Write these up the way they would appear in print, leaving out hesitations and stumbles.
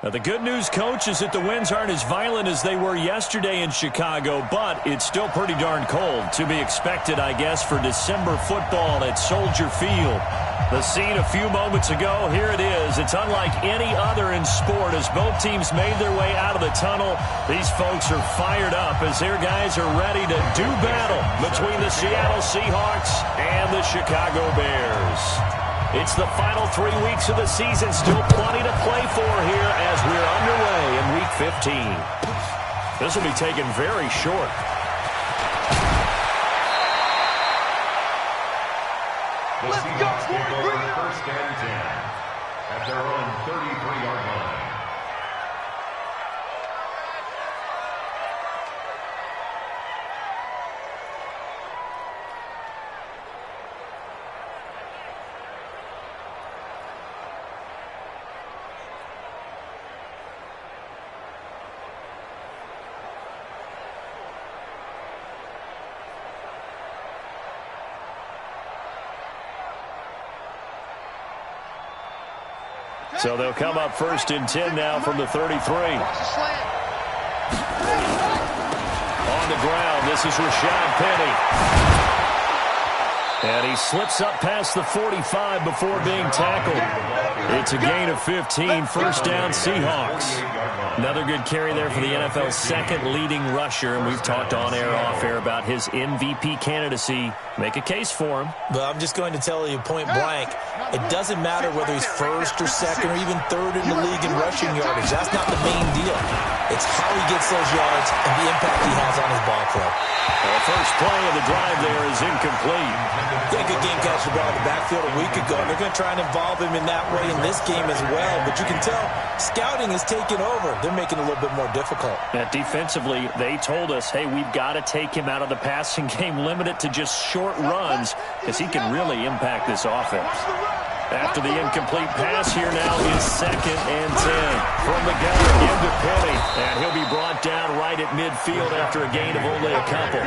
Now, the good news, Coach, is that the winds aren't as violent as they were yesterday in Chicago, but it's still pretty darn cold. To be expected, I guess, for December football at Soldier Field. The scene a few moments ago, here it is. It's unlike any other in sport as both teams made their way out of the tunnel. These folks are fired up as their guys are ready to do battle between the Seattle Seahawks and the Chicago Bears. It's the final 3 weeks of the season. Still plenty to play for here as we're underway in Week 15. This will be taken very short. The Seahawks take over first and 10 at their own 33-yard line. So they'll come up first and 10 now from the 33. On the ground, this is Rashad Penny. And he slips up past the 45 before being tackled. It's a gain of 15, first down Seahawks. Another good carry there for the NFL's second leading rusher, and we've talked on air, off air about his MVP candidacy. Make a case for him. Well, I'm just going to tell you point blank, it doesn't matter whether he's first or second or even third in the league in rushing yardage. That's not the main deal. It's how he gets those yards and the impact he has on his ball club. The first play of the drive there is incomplete. He had a good game catching the ball in the backfield a week ago, and they're going to try and involve him in that way in this game as well. But you can tell scouting is taking over. They're making it a little bit more difficult. Defensively, they told us, hey, we've got to take him out of the passing game, limit it to just short runs, because he can really impact this offense. After the incomplete pass, here now is second and 10. From the gun, into Penny. And he'll be brought down right at midfield after a gain of only a couple.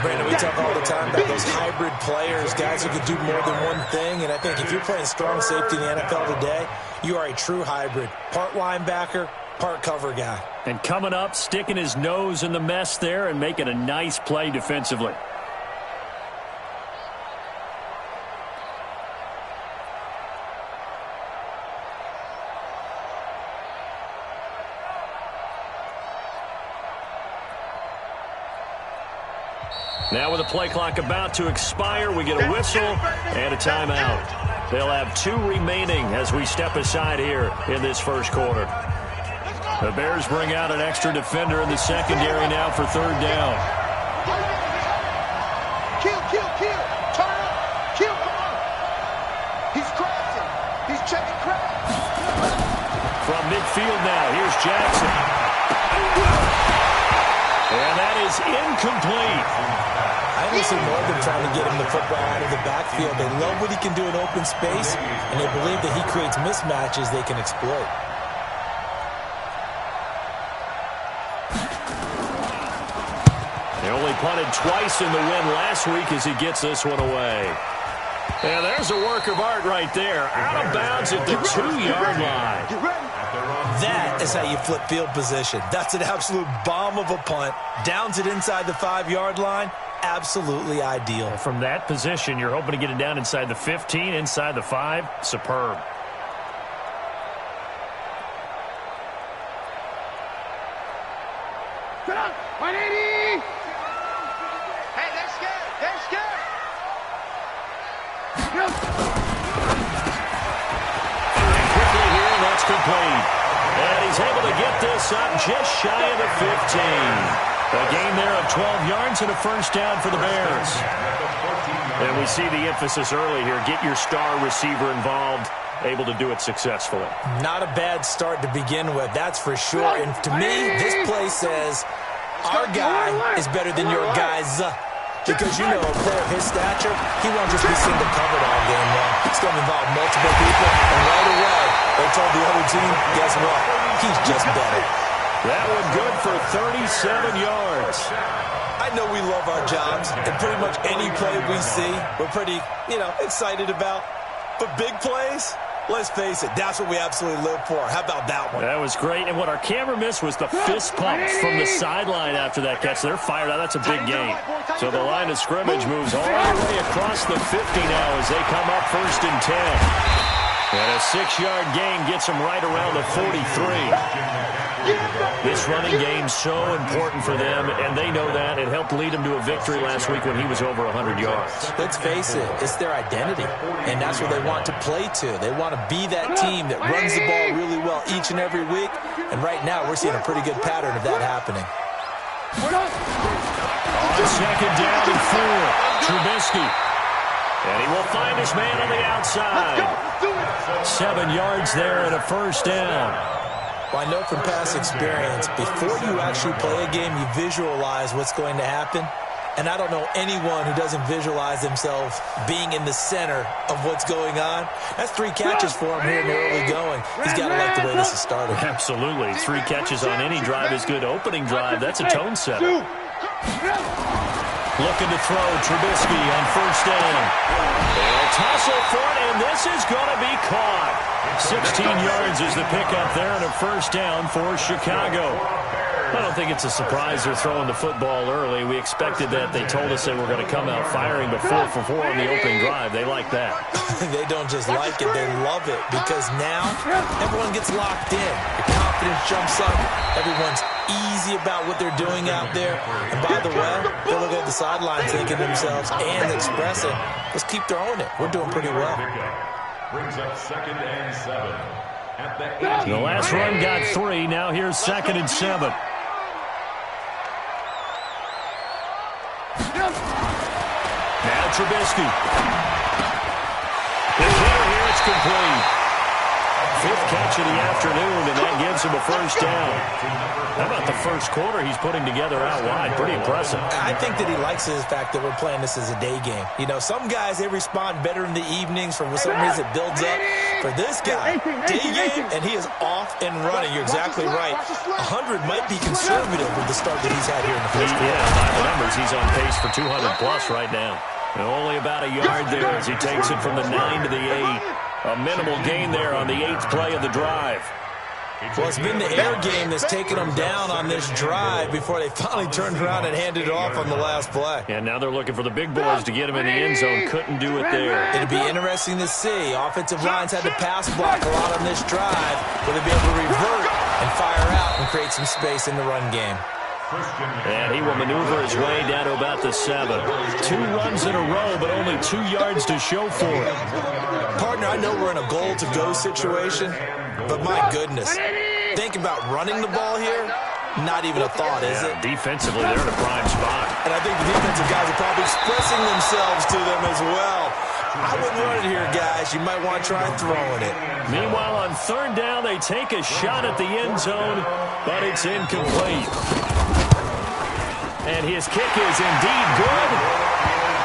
Brandon, we talk all the time about those hybrid players, guys who can do more than one thing. And I think if you're playing strong safety in the NFL today, you are a true hybrid. Part linebacker, part cover guy. And coming up, sticking his nose in the mess there and making a nice play defensively. Now with the play clock about to expire, we get a whistle and a timeout. They'll have 2 remaining as we step aside here in this first quarter. The Bears bring out an extra defender in the secondary now for third down. Kill. Turn up. Kill, come on. He's crossing. He's checking cracks. From midfield now, here's Jackson. And that is incomplete. I don't see more than trying to get him the football out of the backfield. They love what he can do in open space, and they believe that he creates mismatches they can exploit. He only punted twice in the win last week as he gets this one away. And there's a work of art right there. Out of bounds at the 2-yard line. That is how you flip field position. That's an absolute bomb of a punt. Downs it inside the 5-yard line. Absolutely ideal. From that position, you're hoping to get it down inside the 15, inside the 5. Superb. Get up. 180. Hey, they're scared. They're scared. Quickly here, and that's complete. And he's able to get this up just shy of the 15. A gain there of 12 yards and a first down for the Bears. And we see the emphasis early here. Get your star receiver involved, able to do it successfully. Not a bad start to begin with, that's for sure. And to me, this play says our guy is better than your guys. Because, you know, a player of his stature, he won't just be single covered all game long. It's going to involve multiple people. And right away, they told the other team, guess what? He's just better. That one good for 37 yards. I know we love our jobs, and pretty much any play we see, we're pretty, excited about. But big plays, Let's face it, that's what we absolutely live for. How about that one? That was great. And what our camera missed was the fist pumps from the sideline after that catch. They're fired out. That's a big gain. So the line of scrimmage moves all the way across the 50 now as they come up 1st and 10. And a 6-yard gain gets them right around the 43. This running game so important for them, and they know that. It helped lead them to a victory last week when he was over 100 yards. Let's face it, it's their identity, and that's what they want to play to. They want to be that team that runs the ball really well each and every week, and right now we're seeing a pretty good pattern of that happening. On 2nd down and 4, Trubisky. And he will find his man on the outside. 7 yards there and a 1st down. Well, I know from past experience, before you actually play a game, you visualize what's going to happen. And I don't know anyone who doesn't visualize themselves being in the center of what's going on. That's 3 catches for him here in the early going. He's got to like the way this is started. Absolutely. 3 catches on any drive is good. Opening drive, that's a tone setter. Looking to throw, Trubisky on 1st down. They'll tussle for it, and this is going to be caught. 16 yards is the pickup there and a 1st down for Chicago. I don't think it's a surprise they're throwing the football early. We expected that. They told us they were going to come out firing, but 4 for 4 on the opening drive. They like that. They don't just like it, they love it, because now everyone gets locked in. Your confidence jumps up. Everyone's easy about what they're doing out there. And by the way, they're looking at the sidelines thinking to themselves and expressing, let's keep throwing it. We're doing pretty well. Brings up 2nd and 7 at the 18. The last run got 3. Now here's 2nd and 7. Now Trubisky. The hitter here, it's complete. 5th catch of the afternoon, and that gives him a 1st down. How about the first quarter he's putting together out wide? Pretty impressive. I think that he likes the fact that we're playing this as a day game. You know, some guys, they respond better in the evenings. For some reason, it builds up. For this guy, day game, and he is off and running. You're exactly right. 100 might be conservative with the start that he's had here in the first quarter. Yeah, by the numbers, he's on pace for 200-plus right now. And only about a yard there as he takes it from the 9 to the 8. A minimal gain there on the 8th play of the drive. Well, it's been the air game that's taken them down on this drive before they finally turned around and handed it off on the last play. And now they're looking for the big boys to get him in the end zone. Couldn't do it there. It'll be interesting to see. Offensive lines had to pass block a lot on this drive. Will they be able to revert and fire out and create some space in the run game? And he will maneuver his way down to about the 7. 2 runs in a row, but only 2 yards to show for it. Partner, I know we're in a goal-to-go situation, but my goodness, think about running the ball here, not even a thought, is it? Defensively, they're in a prime spot. And I think the defensive guys are probably expressing themselves to them as well. I wouldn't run it here, guys. You might want to try throwing it. Meanwhile, on 3rd down, they take a shot at the end zone, but it's incomplete. And his kick is indeed good.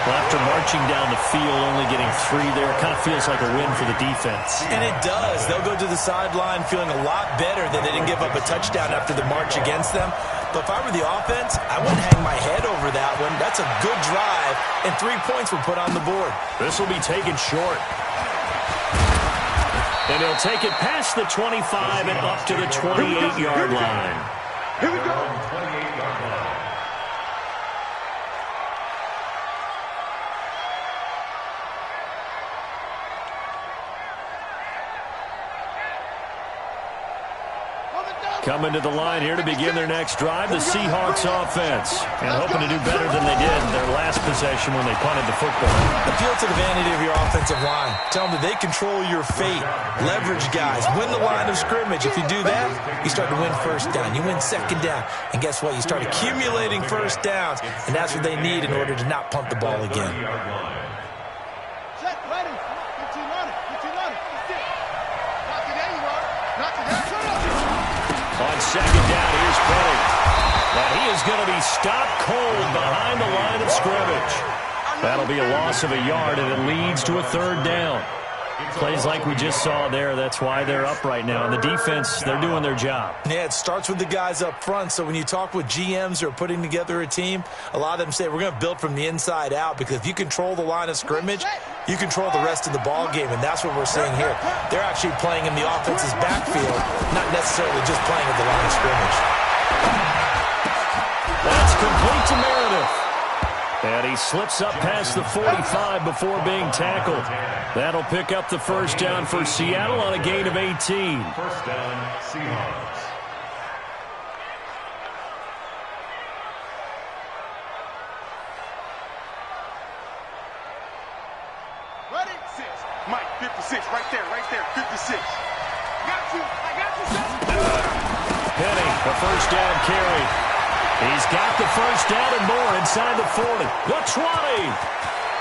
Well, after marching down the field, only getting 3 there, it kind of feels like a win for the defense. And it does. They'll go to the sideline feeling a lot better that they didn't give up a touchdown after the march against them. But if I were the offense, I wouldn't hang my head over that one. That's a good drive, and 3 points were put on the board. This will be taken short. And he'll take it past the 25 and up to the 28-yard line. Here we go. 28-yard line. Coming to the line here to begin their next drive, the Seahawks offense. And hoping to do better than they did in their last possession when they punted the football. Appeal to the vanity of your offensive line. Tell them that they control your fate. Leverage guys. Win the line of scrimmage. If you do that, you start to win 1st down. You win 2nd down. And guess what? You start accumulating 1st downs. And that's what they need in order to not punt the ball again. Check, ready. 15 on it. 15 on it. That's it. Knock it down, you are. Knock it down. Turn up. On 2nd down, here's Penny. Now he is going to be stopped cold behind the line of scrimmage. That'll be a loss of a yard, and it leads to a 3rd down. Plays like we just saw there. That's why they're up right now. And the defense, they're doing their job. Yeah, it starts with the guys up front. So when you talk with GMs who are putting together a team, a lot of them say we're going to build from the inside out, because if you control the line of scrimmage, you control the rest of the ball game, and that's what we're seeing here. They're actually playing in the offense's backfield, not necessarily just playing at the line of scrimmage. That's complete to Meredith. And he slips up past the 45 before being tackled. That'll pick up the first down for Seattle on a gain of 18. First down, Seahawks. Ready? 6. Mike, 56, right there, 56. Got you, I got you, son. Penny, the first down carry. He's got the first down and more inside the 40. The 20.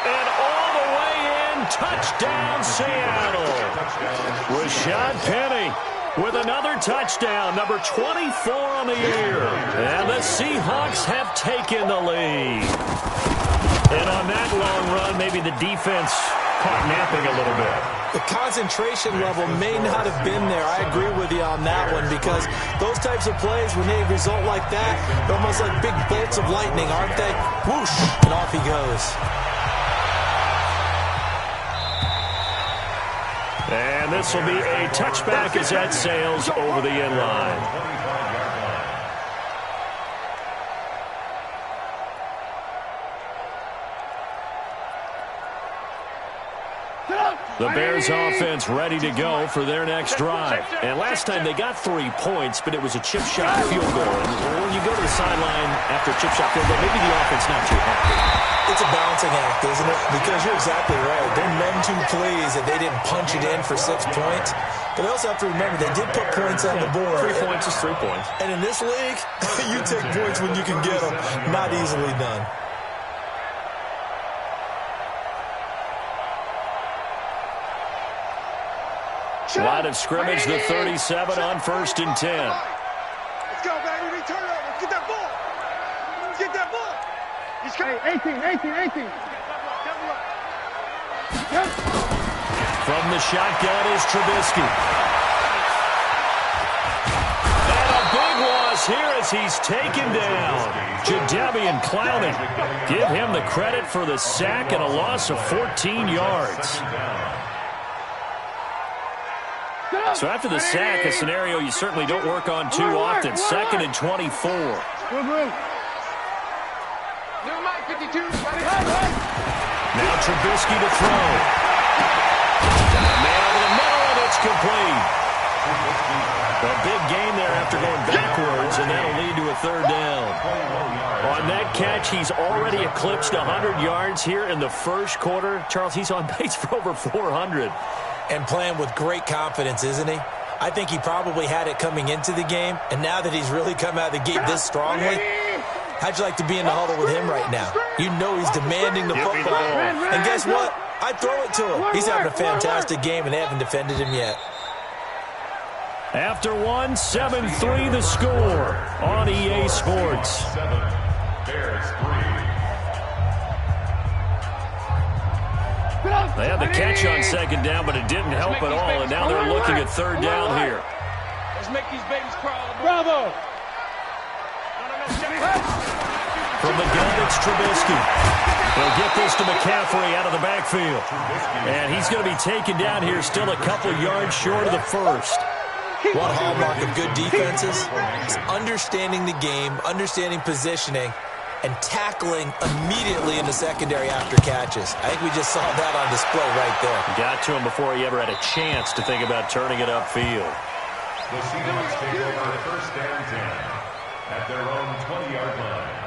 And all the way in. Touchdown, Seattle. Rashad Penny with another touchdown, number 24 on the year. And the Seahawks have taken the lead. And on that long run, maybe the defense caught napping a little bit. The concentration level may not have been there. I agree with you on that one, because those types of plays, when they result like that, they're almost like big bolts of lightning, aren't they? Whoosh, and off he goes. And this will be a touchback as that sails over the end line. The Bears offense ready to go for their next drive. And last time they got 3 points, but it was a chip shot field goal. And when you go to the sideline after a chip shot field goal, maybe the offense not too happy. It's a balancing act, isn't it? Because you're exactly right. They're none too pleased that they didn't punch it in for 6 points. But they also have to remember they did put points on the board. 3 points is 3 points. And in this league, you take points when you can get them. Not easily done. Line of scrimmage, the 37 on 1st and 10. Let's go, baby. Return it over. Get that ball. Get that ball. He's coming. 18. From the shotgun is Trubisky. And a big loss here as he's taken down. Jadeveon Clowney. Give him the credit for the sack and a loss of 14 yards. So after the sack, a scenario you certainly don't work on too often. 2nd and 24. Now Trubisky to throw. Man over the middle, and it's complete. A big gain there after going backwards, and that'll lead to a 3rd down. On that catch, he's already eclipsed 100 yards here in the first quarter. Charles, he's on pace for over 400. And playing with great confidence, isn't he? I think he probably had it coming into the game, and now that he's really come out of the gate this strongly, how'd you like to be in the huddle with him right now? You know he's demanding the football. And guess what? I'd throw it to him. He's having a fantastic game, and they haven't defended him yet. After 1, 7-3 the score on EA Sports. Bears 3. They had the catch on 2nd down, but it didn't help at all, and now they're looking at 3rd down here. Let's make these babies crawl. Bravo. From the gun, it's Trubisky. They'll get this to McCaffrey out of the backfield. And he's going to be taken down here, still a couple yards short of the first. One hallmark of good defenses is understanding the game, understanding positioning, and tackling immediately in the secondary after catches. I think we just saw that on display right there. Got to him before he ever had a chance to think about turning it upfield. The Seahawks take over 1st and 10 at their own 20-yard line.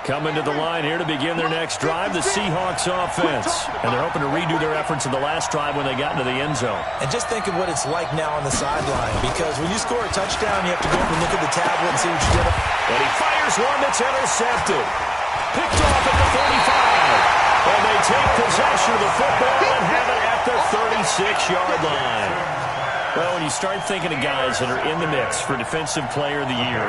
Coming to the line here to begin their next drive, the Seahawks offense. And they're hoping to redo their efforts in the last drive when they got into the end zone. And just think of what it's like now on the sideline, because when you score a touchdown, you have to go up and look at the tablet and see what you did. And he fires one that's intercepted. Picked off at the 35. And they take possession of the football and have it at the 36-yard line. Well, when you start thinking of guys that are in the mix for Defensive Player of the Year,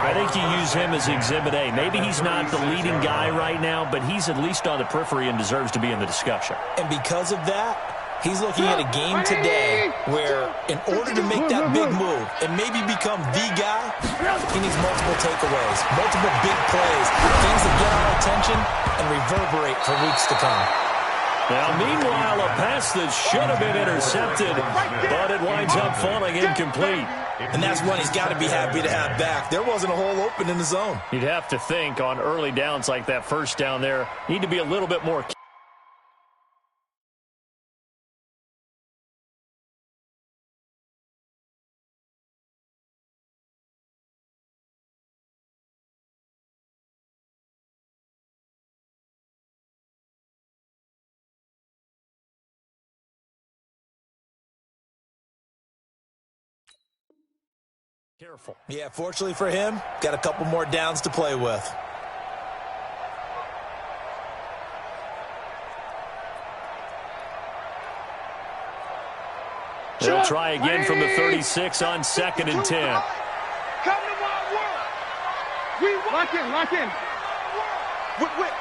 I think you use him as Exhibit A. Maybe he's not the leading guy right now, but he's at least on the periphery and deserves to be in the discussion. And because of that, he's looking at a game today where in order to make that big move and maybe become the guy, he needs multiple takeaways, multiple big plays, things that get our attention and reverberate for weeks to come. Now, meanwhile, a pass that should have been intercepted, but it winds up falling incomplete. And that's one he's got to be happy to have back. There wasn't a hole open in the zone. You'd have to think on early downs like that first down there, need to be a little bit more careful. Yeah, fortunately for him, got a couple more downs to play with. They'll try again from the 36 on 2nd and 10. Come to my work. We lock in. Whip.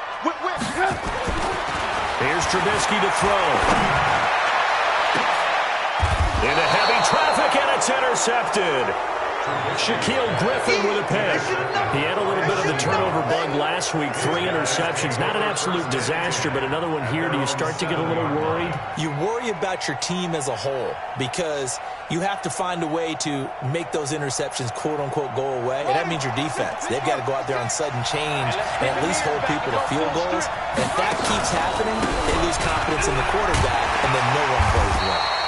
Here's Trubisky to throw. Into heavy traffic, and it's intercepted. Shaquille Griffin with a pick. He had a little bit of the turnover bug last week, 3 interceptions. Not an absolute disaster, but another one here. Do you start to get a little worried? You worry about your team as a whole because you have to find a way to make those interceptions, quote-unquote, go away, and that means your defense. They've got to go out there on sudden change and at least hold people to field goals. And if that keeps happening, they lose confidence in the quarterback, and then no one plays well.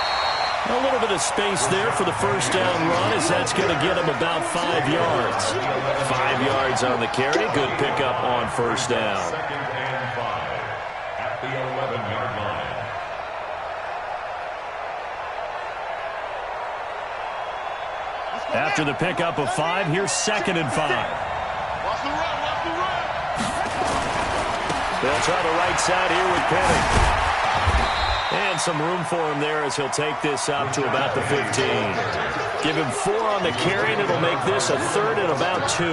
A little bit of space there for the first down run as that's going to get him about 5 yards. 5 yards on the carry. Good pickup on first down. 2nd and 5 at the 11-yard line. After the pickup of 5, here's 2nd and 5. Watch the run. They'll try the right side here with Penny. And some room for him there as he'll take this up to about the 15. Give him 4 on the carry, and it'll make this a 3rd and about 2.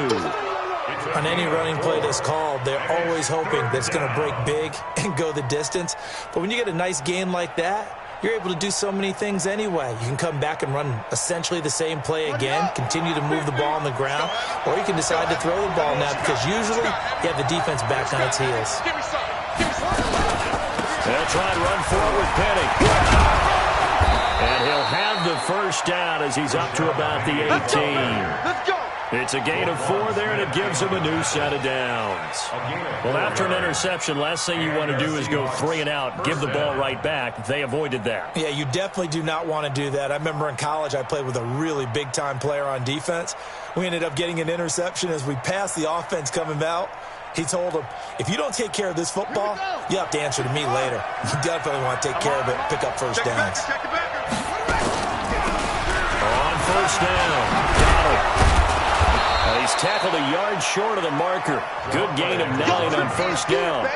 On any running play that's called, they're always hoping that it's going to break big and go the distance. But when you get a nice gain like that, you're able to do so many things anyway. You can come back and run essentially the same play again, continue to move the ball on the ground, or you can decide to throw the ball now because usually you have the defense back on its heels. They'll try to run forward with Penny. And he'll have the first down as he's up to about the 18. Let's go. It's a gain of 4 there, and it gives him a new set of downs. Well, after an interception, last thing you want to do is go 3 and out, give the ball right back. They avoided that. Yeah, you definitely do not want to do that. I remember in college I played with a really big-time player on defense. We ended up getting an interception as we passed the offense coming out. He told him, if you don't take care of this football, you have to answer to me later. You definitely want to take care of it, pick up first downs. On first down, got him. He's tackled a yard short of the marker. Good gain of 9 on first down.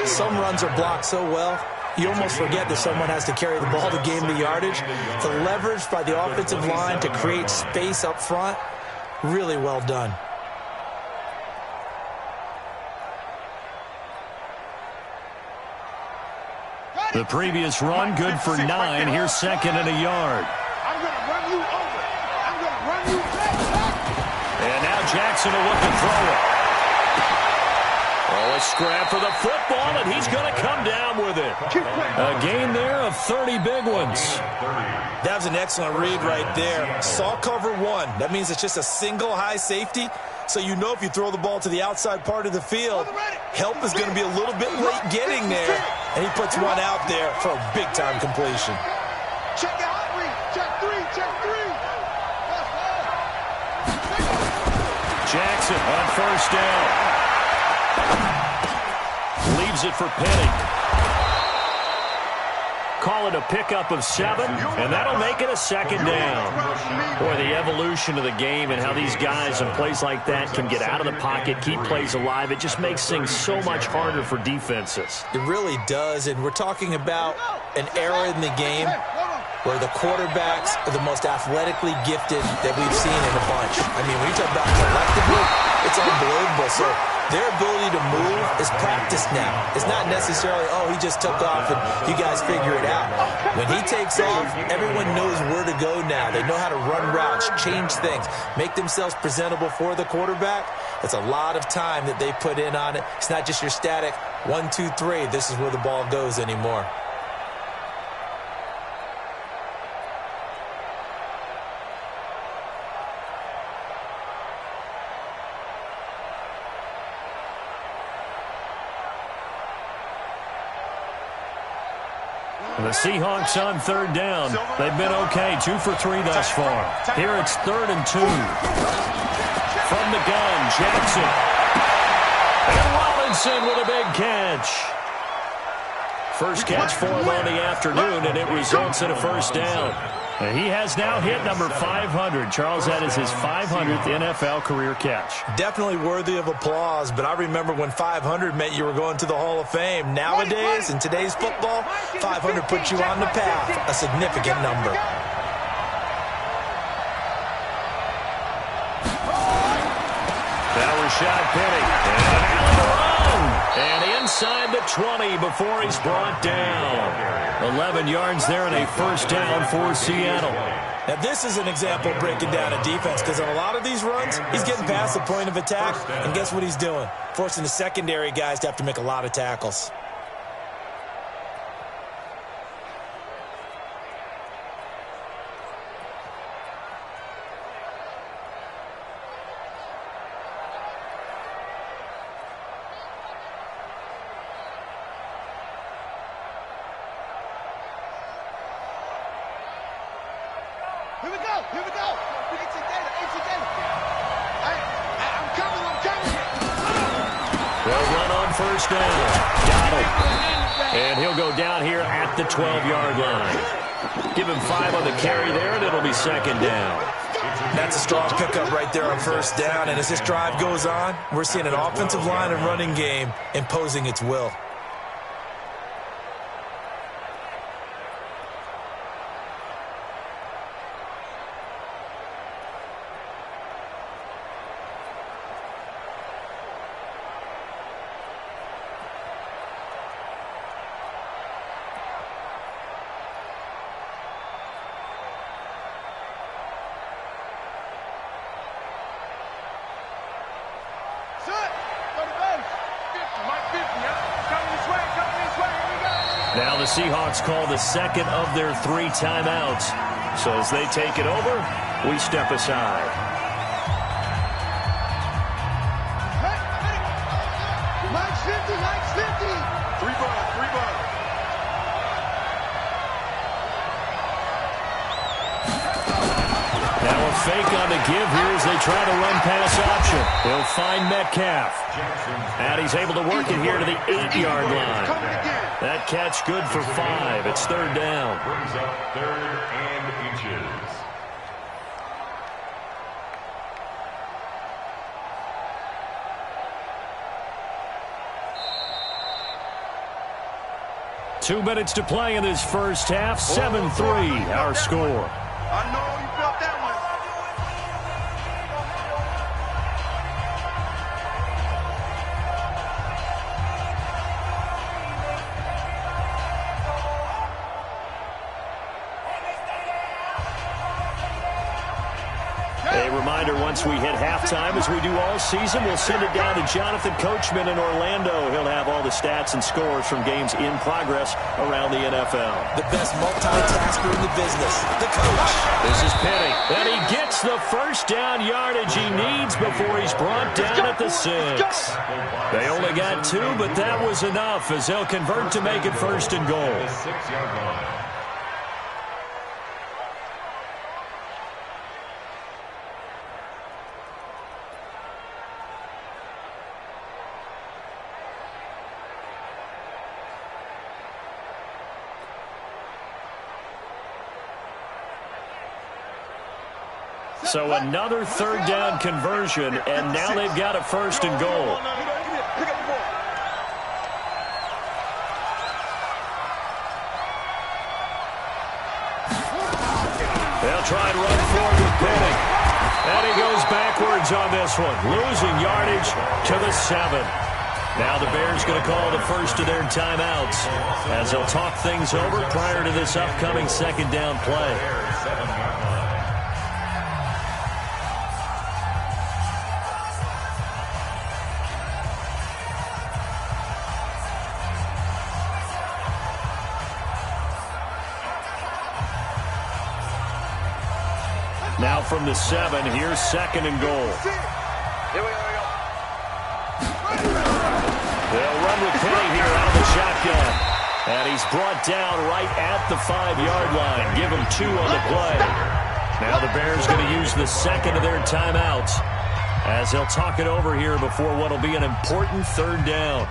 Some runs are blocked so well, you almost forget that someone has to carry the ball to gain the yardage. The leverage by the offensive line to create space up front, really well done. The previous run, good for 9. Here's 2nd and a yard. I'm going to run you over. I'm going to run you back. And now Jackson will look to throw it. Oh, a scrap for the football, and he's going to come down with it. A gain there of 30 big ones. That was an excellent read right there. Saw cover 1. That means it's just a single high safety. So you know if you throw the ball to the outside part of the field, help is going to be a little bit late getting there. And he puts one out there for a big-time completion. Check out 3. Check 3. Check 3. Jackson on first down. Leaves it for Penny. Call it a pickup of 7, and that'll make it a 2nd down. Boy, the evolution of the game and how these guys in plays like that can get out of the pocket, keep plays alive, it just makes things so much harder for defenses. It really does, and we're talking about an era in the game where the quarterbacks are the most athletically gifted that we've seen in a bunch. I mean, when you talk about collectively, it's unbelievable. So their ability to move is practiced now. It's not necessarily, oh, he just took off and you guys figure it out. When he takes off, everyone knows where to go now. They know how to run routes, change things, make themselves presentable for the quarterback. It's a lot of time that they put in on it. It's not just your static 1, 2, 3. This is where the ball goes anymore. The Seahawks on third down. They've been okay, 2 for 3 thus far. Here it's 3rd and 2. From the gun, Jackson. And Robinson with a big catch. First catch for him on the afternoon, and it results in a first down. He has now hit number 500. Charles, that is his 500th NFL career catch. Definitely worthy of applause, but I remember when 500 meant you were going to the Hall of Fame. Nowadays, in today's football, 500 puts you on the path, a significant number. Now Rashad Penny. And the run. And inside the 20 before he's brought down. 11 yards there and a first down for Seattle. Now, this is an example of breaking down a defense because on a lot of these runs, he's getting past the point of attack, and guess what he's doing? Forcing the secondary guys to have to make a lot of tackles. Here we go. Here we go. Ancient data. Ancient data. I'm coming. They'll run on first down. Got it. And he'll go down here at the 12-yard line. Give him 5 on the carry there, and it'll be second down. That's a strong pickup right there on first down. And as this drive goes on, we're seeing an offensive line and running game imposing its will. Now the Seahawks call the second of their 3 timeouts. So as they take it over, we step aside. Mike's 50. 3 ball. Now a fake on the give here as they try to run pass option. He'll find Metcalf. And he's able to work it here to the 8-yard line. That catch good for 5. It's third down. Brings up 3rd and inches. Two minutes to play in this first half. 7-3 our score. I know you felt that one. A reminder, once we hit halftime, as we do all season, we'll send it down to Jonathan Coachman in Orlando. He'll have all the stats and scores from games in progress around the NFL. The best multitasker in the business, the coach. This is Penny. And he gets the first down yardage he needs before he's brought down at the 6. They only got 2, but that was enough as they'll convert to make it first and goal. 6-yard line. So another third down conversion, and now they've got a first and goal. They'll try and run forward with Penning. And he goes backwards on this one, losing yardage to the 7. Now the Bears going to call the first of their timeouts as they'll talk things over prior to this upcoming second down play. Now from the 7, here's second and goal. They'll run with Penny here out of the shotgun. And he's brought down right at the 5-yard line. Give him 2 on the play. Now the Bears going to use the second of their timeouts as they'll talk it over here before what will be an important third down.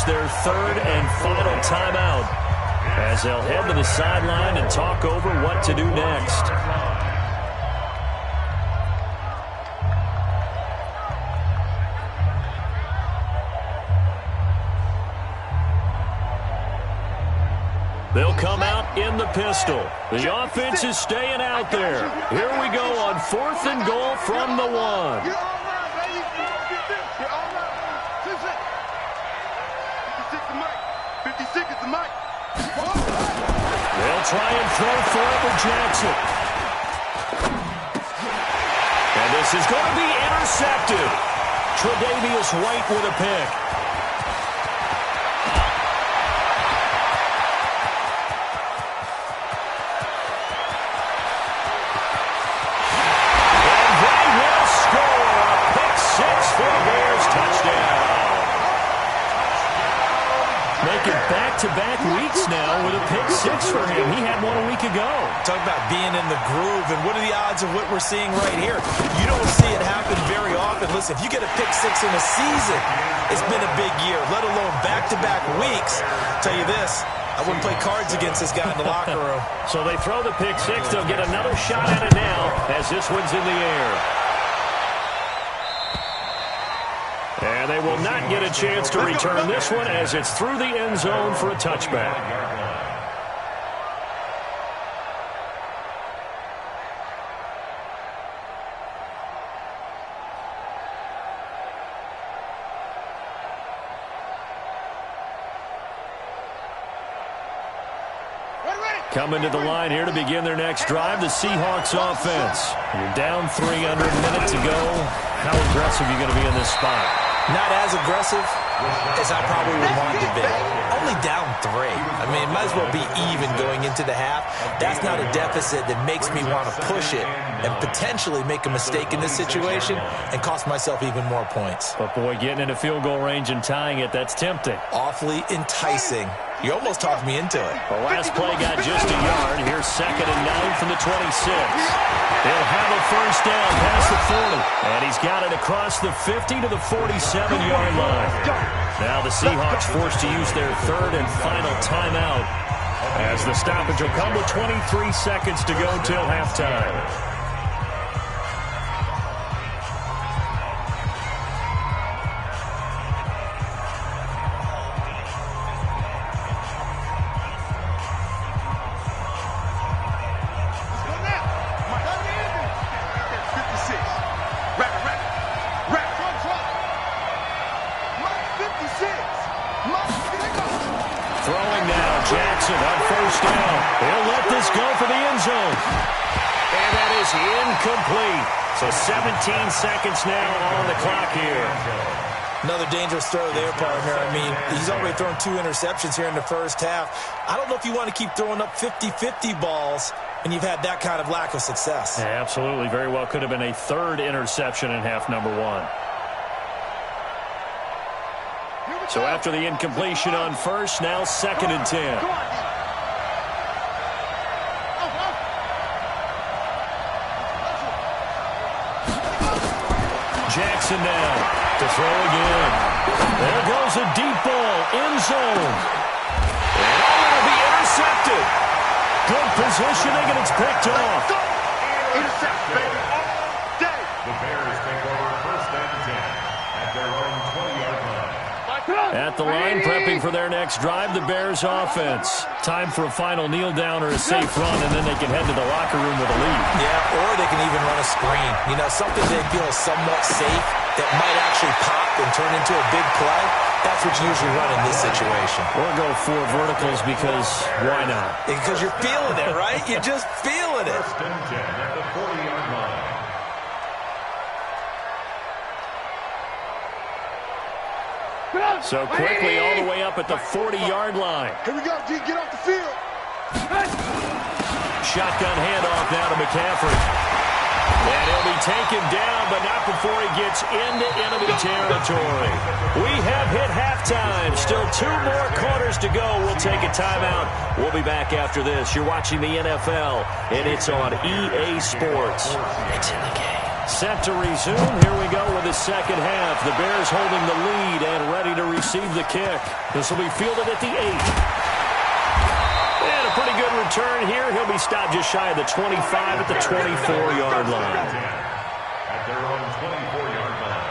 Their third and final timeout as they'll head to the sideline and talk over what to do next. They'll come out in the pistol. The offense is staying out there. Here we go on 4th and goal from the 1. They'll try and throw for Jackson. And this is going to be intercepted. Tre'Davious White with a pick. And they will score a pick 6 for the Bears. Touchdown. Making back-to-back weeks now with a pick 6 for him. He had one a week ago. Talk about being in the groove, and what are the odds of what we're seeing right here? You don't see it happen very often. Listen, if you get a pick 6 in a season, it's been a big year, let alone back-to-back weeks. I'll tell you this, I wouldn't play cards against this guy in the locker room. So they throw the pick 6. They'll get another shot at it now as this one's in the air. And they will not get a chance to return this one as it's through the end zone for a touchback. Coming to the line here to begin their next drive, the Seahawks offense. You're down 3 under a minute to go. How aggressive are you going to be in this spot? Not as aggressive as I probably would want to be. Only down 3. I mean, it might as well be even going into the half. That's not a deficit that makes me want to push it and potentially make a mistake in this situation and cost myself even more points. But, boy, getting into field goal range and tying it, that's tempting. Awfully enticing. You almost talked me into it. The last play got just a yard. Here's 2nd and 9 from the 26. They'll have a first down past the 40. And he's got it across the 50 to the 47-yard line. Now the Seahawks forced to use their 3rd and final timeout as the stoppage will come with 23 seconds to go till halftime. Jackson on first down. They'll let this go for the end zone. And that is incomplete. So 17 seconds now on the clock here. Another dangerous throw there, partner. I mean, he's already thrown 2 interceptions here in the first half. I don't know if you want to keep throwing up 50-50 balls and you've had that kind of lack of success. Yeah, absolutely. Very well could have been a 3rd interception in half number 1. So after the incompletion on first, now 2nd and 10. Jackson now to throw again. There goes a deep ball, end zone. And it'll be intercepted. Good positioning, and it's picked off. Intercept, baby, all day. The Bears take over 1st and 10 at their own 20-yard line. At the line, prepping for their next drive, the Bears offense. Time for a final kneel down or a safe run, and then they can head to the locker room with a lead. Yeah, or they can even run a screen. You know, something they feel is somewhat safe that might actually pop and turn into a big play. That's what you usually run in this situation. Or go 4 verticals because why not? Because you're feeling it, right? You're just feeling it. 1st and 10 at the 40-yard line. So quickly all the way up at the 40-yard line. Here we go, G. Get off the field. Shotgun handoff now to McCaffrey. And he'll be taken down, but not before he gets into enemy territory. We have hit halftime. Still 2 more quarters to go. We'll take a timeout. We'll be back after this. You're watching the NFL, and it's on EA Sports. It's in the game. Set to resume. Here we go with the second half. The Bears holding the lead and ready to receive the kick. This will be fielded at the 8. And a pretty good return here. He'll be stopped just shy of the 25 at the 24-yard line. At their own 24-yard line.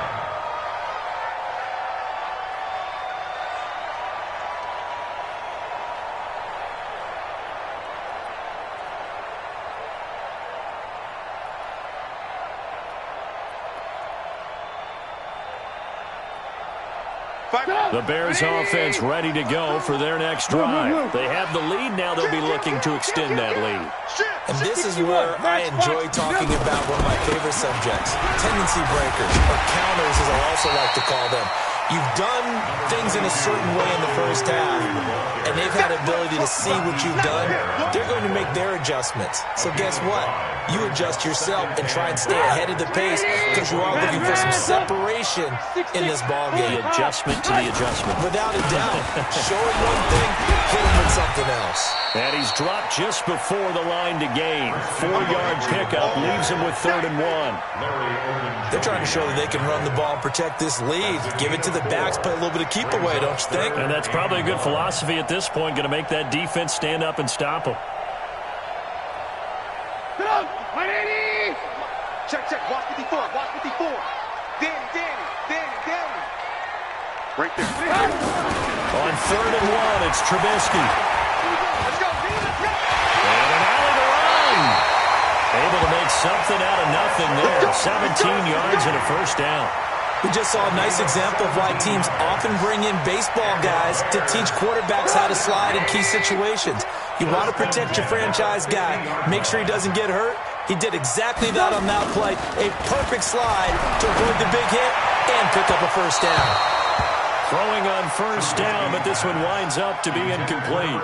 The Bears offense ready to go for their next drive. They have the lead now. They'll be looking to extend that lead. And this is where I enjoy talking about one of my favorite subjects, tendency breakers, or counters as I also like to call them. You've done things in a certain way in the first half, and they've had the ability to see what you've done. They're going to make their adjustments. So guess what? You adjust yourself and try and stay ahead of the pace because you are looking for some separation in this ballgame. The adjustment to the adjustment. Without a doubt. Showing one thing, hitting with something else. And he's dropped just before the line to gain. 4-yard pickup leaves him with 3rd and 1. They're trying to show that they can run the ball and protect this lead. Give it to the backs, play a little bit of keep away, don't you think? And that's probably a good philosophy at this point. Going to make that defense stand up and stop them. Check, check. Watch 54. Watch 54. Danny. Right there. On 3rd and 1, it's Trubisky. Let's go. And an alley to run. Able to make something out of nothing there. 17 yards and a 1st down. We just saw a nice example of why teams often bring in baseball guys to teach quarterbacks how to slide in key situations. You want to protect your franchise guy. Make sure he doesn't get hurt. He did exactly that on that play. A perfect slide to avoid the big hit and pick up a 1st down. Throwing on 1st down, but this one winds up to be incomplete.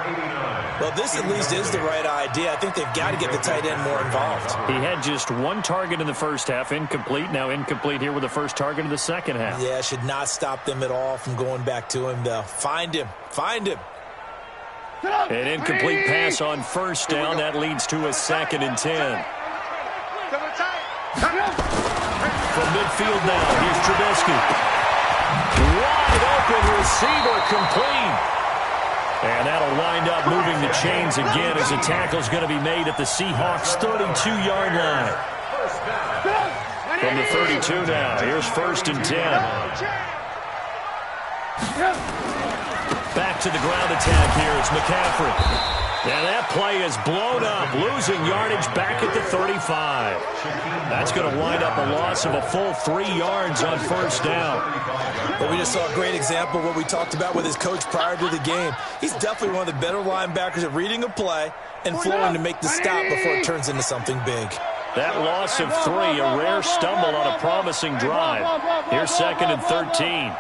Well, this at least is the right idea. I think they've got to get the tight end more involved. He had just 1 target in the first half, incomplete. Now incomplete here with the first target of the second half. Yeah, should not stop them at all from going back to him, though. Find him. An incomplete pass on 1st down. That leads to a 2nd and 10. From midfield now, here's Trubisky. Wide open receiver, complete. And that'll wind up moving the chains again as a tackle's going to be made at the Seahawks' 32-yard line. From the 32 now, here's 1st and 10. Back to the ground attack here. It's McCaffrey. And that play is blown up, losing yardage back at the 35. That's going to wind up a loss of a full 3 yards on 1st down. But we just saw a great example of what we talked about with his coach prior to the game. He's definitely one of the better linebackers at reading a play and flowing to make the stop before it turns into something big. That loss of 3, a rare stumble on a promising drive. Here's 2nd and 13.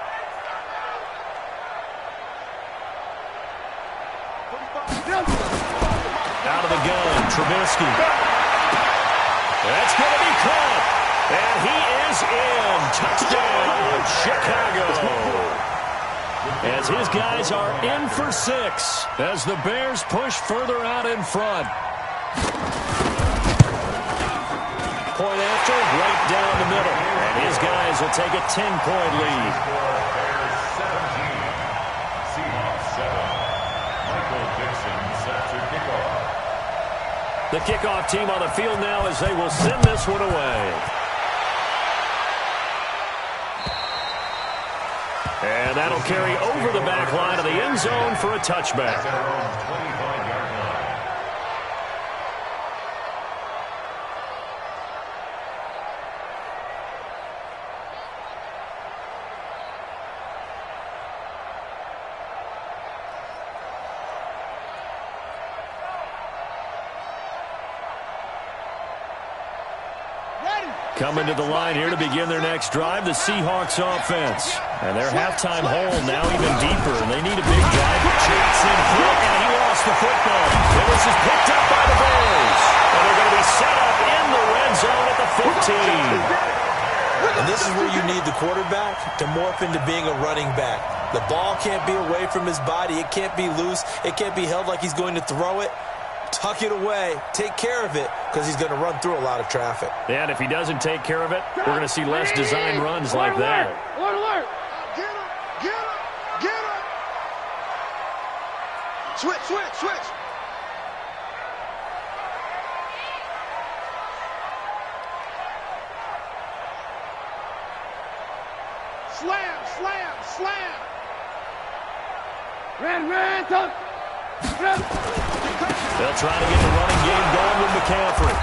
Out of the gun, Trubisky. That's going to be caught. And he is in. Touchdown, Chicago. as his guys are in for 6 as the Bears push further out in front. Point after, right down the middle. And his guys will take a 10-point lead. Bears 17, Seahawks 7. Michael Dixon set to kickoff. The kickoff team on the field now as they will send this one away. And that'll carry over the back line of the end zone for a touchback. Their own 25-yard line. Coming to the line here to begin their next drive, the Seahawks offense. And their halftime hole now even deeper, and they need a big drive. Jackson hit, and he lost the football. And this is picked up by the Bears. And they're going to be set up in the red zone at the 15. And this is where you need the quarterback to morph into being a running back. The ball can't be away from his body. It can't be loose. It can't be held like he's going to throw it. Tuck it away, take care of it, because he's going to run through a lot of traffic. Yeah, and if he doesn't take care of it, we're going to see less design runs like that. Alert, alert. Get him, get him, get him. Switch, switch, switch. Slam, slam, slam. Red, tuck. They'll try to get the running game going with McCaffrey.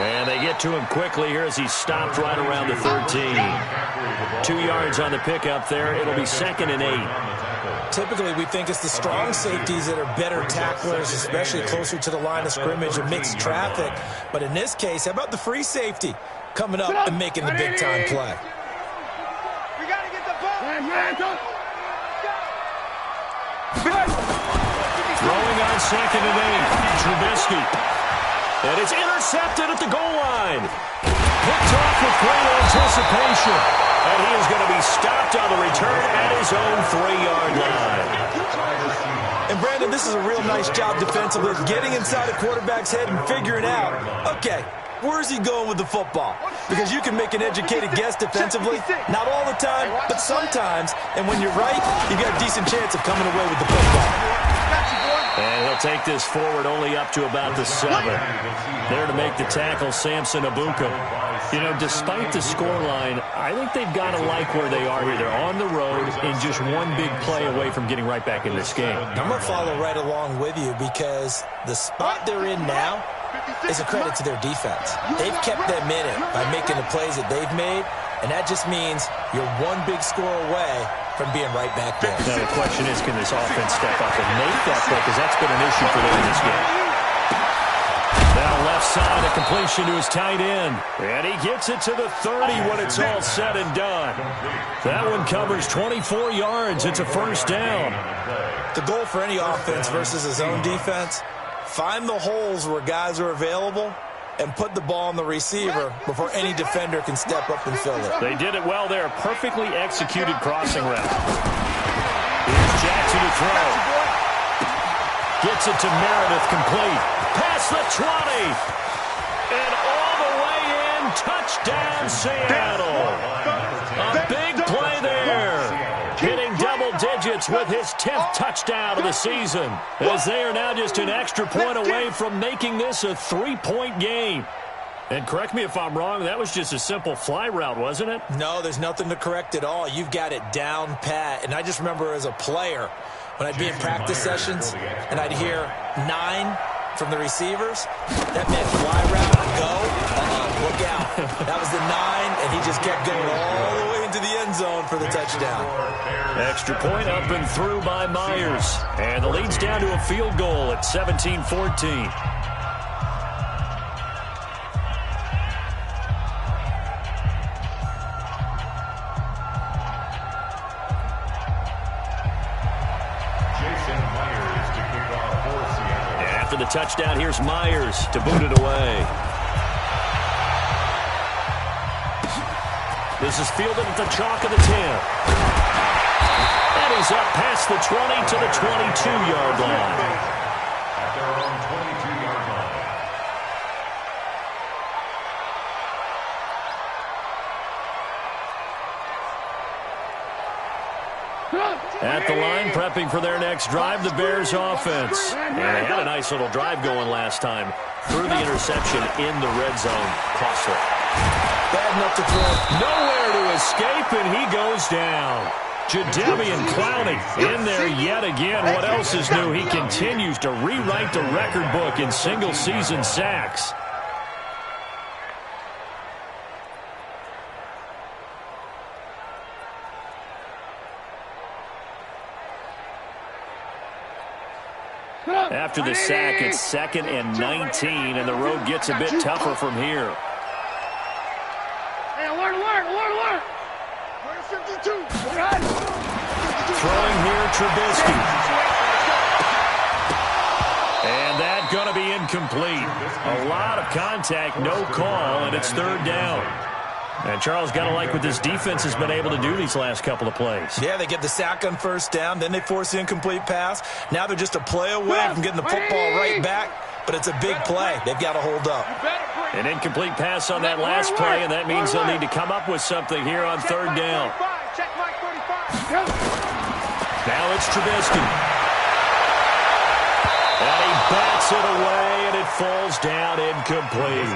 And they get to him quickly here as he stopped right around the 13. 2 yards on the pickup there. It'll be 2nd and 8. Typically, we think it's the strong safeties that are better tacklers, especially closer to the line of scrimmage and mixed traffic. But in this case, how about the free safety coming up and making the big-time play? We got to get the ball. Throwing on 2nd and 8. Trubisky. And it's intercepted at the goal line. Picked off with great anticipation. And he is going to be stopped on the return at his own 3-yard line. And, Brandon, this is a real nice job defensively, getting inside a quarterback's head and figuring out, okay, where is he going with the football? Because you can make an educated guess defensively, not all the time, but sometimes. And when you're right, you've got a decent chance of coming away with the football. And he'll take this forward only up to about the 7. There to make the tackle, Samson Abuka. You know, despite the scoreline, I think they've got to like where they are here. They're on the road and just one big play away from getting right back in this game. I'm going to follow right along with you because the spot they're in now is a credit to their defense. They've kept them in it by making the plays that they've made, and that just means you're one big score away from being right back there. Now the question is, can this offense step up and make that play? Because that's been an issue for them in this game. Now left side, a completion to his tight end. And he gets it to the 30 when it's all said and done. That one covers 24 yards. It's a first down. The goal for any offense versus a zone defense, find the holes where guys are available and put the ball on the receiver before any defender can step up and fill it. They did it well there. Perfectly executed crossing route. Here's Jackson to throw. Gets it to Meredith, complete. Past the 20. And all the way in. Touchdown, Seattle. A big play there. Hitting double digits with his 10th touchdown of the season, as they are now just an extra point away from making this a 3-point game. And correct me if I'm wrong, that was just a simple fly route, wasn't it? No, there's nothing to correct at all. You've got it down pat. And I just remember as a player, when I'd be in practice sessions and I'd hear 9 from the receivers, that meant fly route, go, look out. That was the 9, and he just kept going all the way into the end zone for the touchdown. Extra point up and through by Myers. And the lead's down to a field goal at 17-14. The touchdown, here's Myers to boot it away. This is fielded at the chalk of the 10. And is up past the 20 to the 22-yard line. At their own 22-yard line. At the line, prepping for their next drive, the Bears offense. And they had a nice little drive going last time. Through the interception in the red zone. Costly. Bad enough to throw. Nowhere to escape, and he goes down. Jadeveon Clowney in there yet again. What else is new? He continues to rewrite the record book in single-season sacks. After the sack, it's 2nd and 19, and the road gets a bit tougher from here. Hey, alert! 52. Throwing here, Trubisky. And that going to be incomplete. A lot of contact, no call, and it's 3rd down. And Charles, got to like what this defense has been able to do these last couple of plays. Yeah, they get the sack on 1st down, then they force the incomplete pass. Now they're just a play away from getting the football right back, but it's a big play. They've got to hold up. An incomplete pass on that last play, and that means they'll need to come up with something here on 3rd down. Now it's Trubisky. And he bats it away, and it falls down incomplete.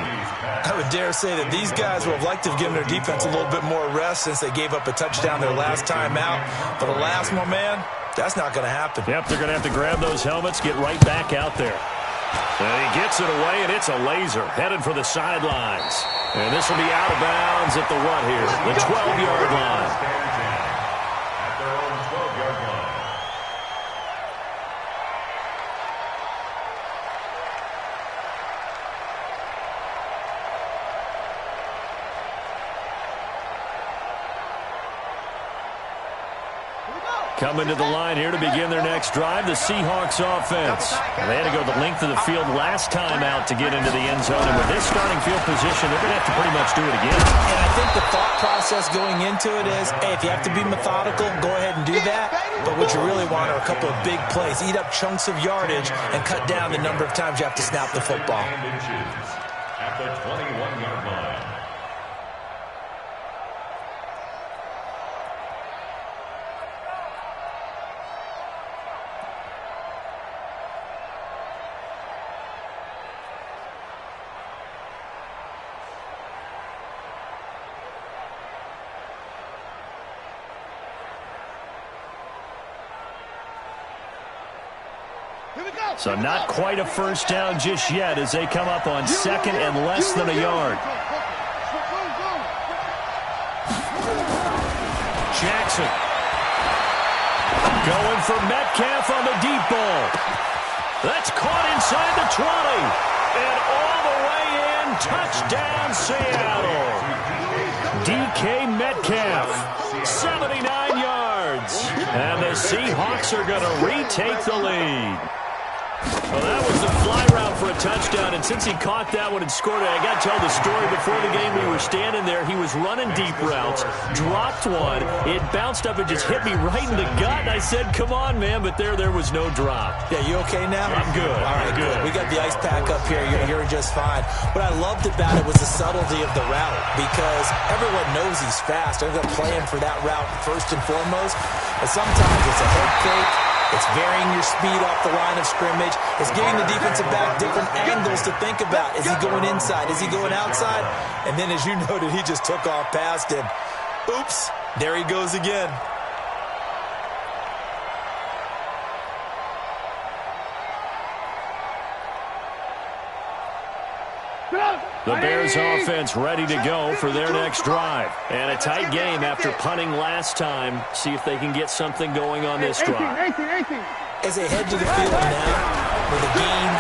I would dare say that these guys would have liked to have given their defense a little bit more rest since they gave up a touchdown their last time out. But the last one, man, that's not going to happen. Yep, they're going to have to grab those helmets, get right back out there. And he gets it away, and it's a laser headed for the sidelines. And this will be out of bounds at the what here? The 12-yard line. At their own 12-yard line. Coming to the line here to begin their next drive, the Seahawks offense. They had to go the length of the field last time out to get into the end zone, and with this starting field position, they're going to have to pretty much do it again. And I think the thought process going into it is, hey, if you have to be methodical, go ahead and do that. But what you really want are a couple of big plays. Eat up chunks of yardage and cut down the number of times you have to snap the football. At the 21-yard line. So not quite a first down just yet as they come up on 2nd and less than a yard. Jackson going for Metcalf on the deep ball. That's caught inside the 20. And all the way in, touchdown Seattle. DK Metcalf, 79 yards. And the Seahawks are going to retake the lead. Well, that was the fly route for a touchdown, and since he caught that one and scored it, I got to tell the story. Before the game, we were standing there. He was running deep routes, dropped one. It bounced up and just hit me right in the gut, and I said, come on, man, but there was no drop. Yeah, you okay now? I'm good. All right, good. We got the ice pack up here. You're just fine. What I loved about it was the subtlety of the route because everyone knows he's fast. They're playing for that route first and foremost, but sometimes it's a head fake. It's varying your speed off the line of scrimmage. It's giving the defensive back different angles to think about. Is he going inside? Is he going outside? And then, as you noted, he just took off past him. Oops, there he goes again. The Bears offense ready to go for their next drive. And a tight game after punting last time. See if they can get something going on this drive. As they head to the field now, with a game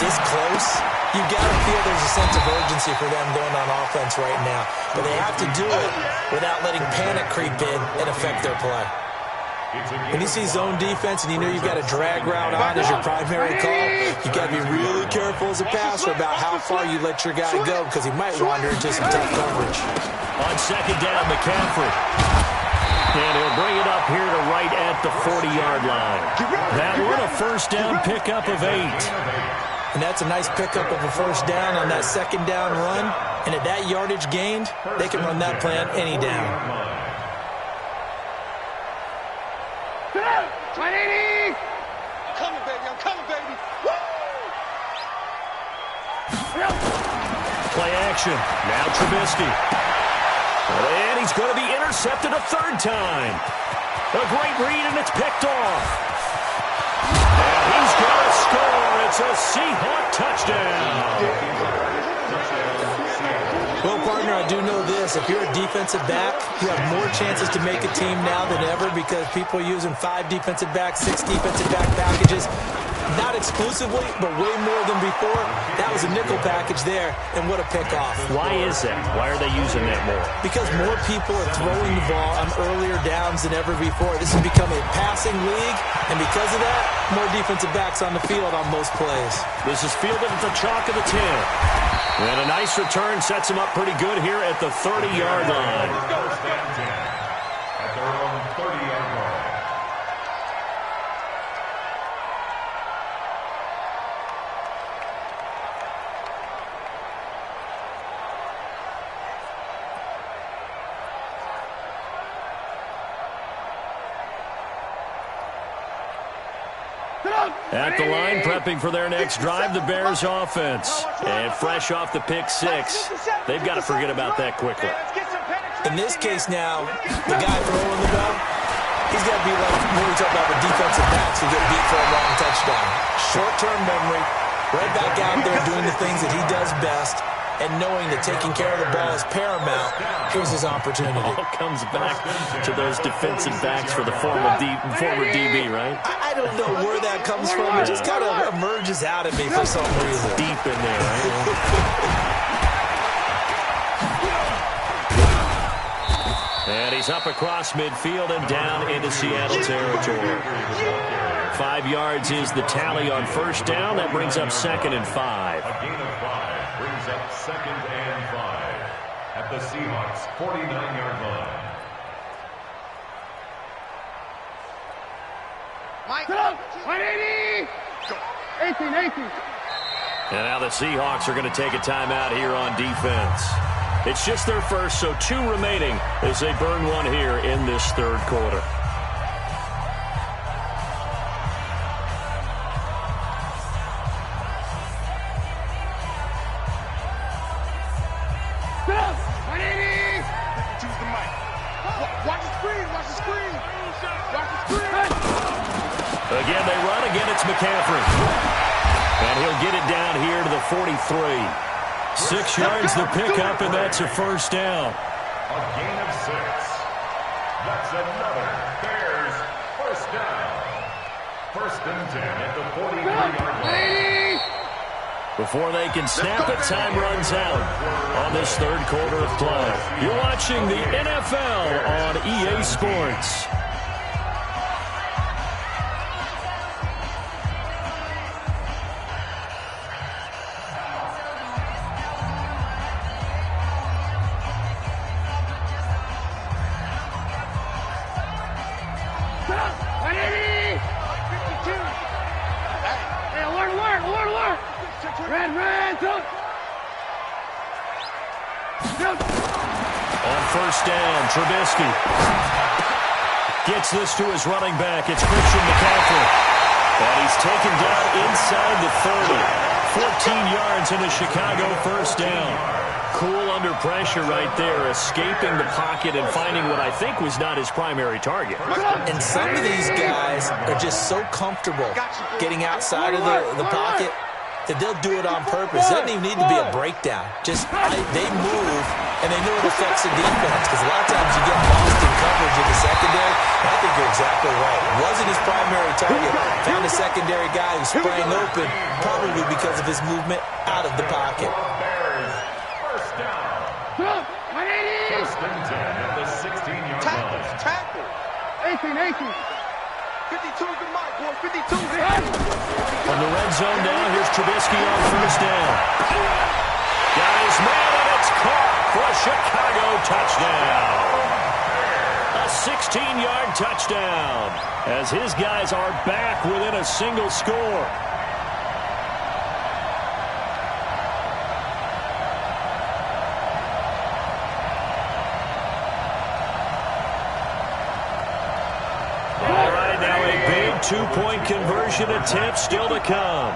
this close, you've got to feel there's a sense of urgency for them going on offense right now. But they have to do it without letting panic creep in and affect their play. When you see zone defense and you know you've got a drag route on as your primary call, you've got to be really careful as a passer about how far you let your guy go because he might wander into some tough coverage. On 2nd down, McCaffrey. And he'll bring it up here to right at the 40-yard line. That one, a first down pickup of 8. And that's a nice pickup of a first down on that second down run. And at that yardage gained, they can run that plan any down. 180! I'm coming, baby. I'm coming, baby. Woo! Play action. Now Trubisky. And he's going to be intercepted a third time. A great read, and it's picked off. And he's going to score. It's a Seahawk touchdown. Well, partner, I do know this. If you're a defensive back, you have more chances to make a team now than ever because people are using 5 defensive backs, 6 defensive back packages. Not exclusively, but way more than before. That was a nickel package there, and what a pickoff. Why is that? Why are they using that more? Because more people are throwing the ball on earlier downs than ever before. This has become a passing league, and because of that, more defensive backs on the field on most plays. This is fielded at the chalk of the 10. And a nice return sets him up pretty good here at the 30-yard line. First and 10 at their own 30-yard line. At the line, prepping for their next drive, the Bears offense. And fresh off the pick 6, they've got to forget about that quickly. In this case now, the guy throwing the ball, he's got to be like when we talk about the defensive backs who get beat for a long touchdown. Short-term memory, right back out there doing the things that he does best, and knowing that taking care of the ball is paramount. Here's his opportunity. All comes back to those defensive backs for the former DB, right? I don't know where that comes from. It just kind of emerges out of me for some reason. Deep in there, right? And he's up across midfield and down into Seattle territory. 5 yards is the tally on first down. That brings up 2nd and 5. A gain of 5 brings up 2nd and 5 at the Seahawks' 49-yard line. Mike, 180! 18. And now the Seahawks are going to take a timeout here on defense. It's just their first, so 2 remaining as they burn one here in this third quarter. Again, they run. Again, it's McCaffrey. And he'll get it down here to the 43. 6 yards the pickup, and that's a first down. A gain of 6. That's another Bears first down. 1st and 10 at the 43-yard line. Before they can snap it, time runs out on this third quarter of play. You're watching the NFL on EA Sports. On first down, Trubisky gets this to his running back. It's Christian McCaffrey. And he's taken down inside the 30. 14 yards in a Chicago first down. Cool under pressure right there, escaping the pocket and finding what I think was not his primary target. And some of these guys are just so comfortable getting outside of the pocket that they'll do it on purpose. It doesn't even need to be a breakdown. Just they move, and they know it affects the defense. Because a lot of times you get lost in coverage in the secondary. And I think you're exactly right. It wasn't his primary target. Found a secondary guy who sprang open, probably because of his movement out of the pocket. Bears first down. 1st and 10 at the 16-yard line. Tackle. 18. 52 is the mark, boy. 52 is the head. From the red zone now, here's Trubisky on first down. Got his man, and it's caught for a Chicago touchdown. A 16-yard touchdown as his guys are back within a single score. All right, now a big two-point conversion attempt still to come.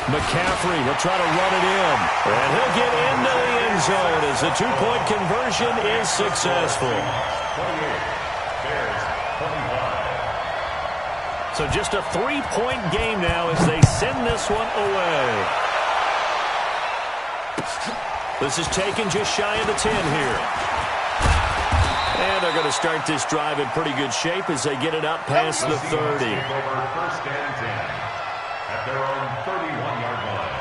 McCaffrey will try to run it in, and he'll get into the end zone as the two-point conversion is successful. So just a three-point game now as they send this one away. This is taken just shy of the 10 here. And they're going to start this drive in pretty good shape as they get it up past the 30. First and 10 at their own 31-yard line.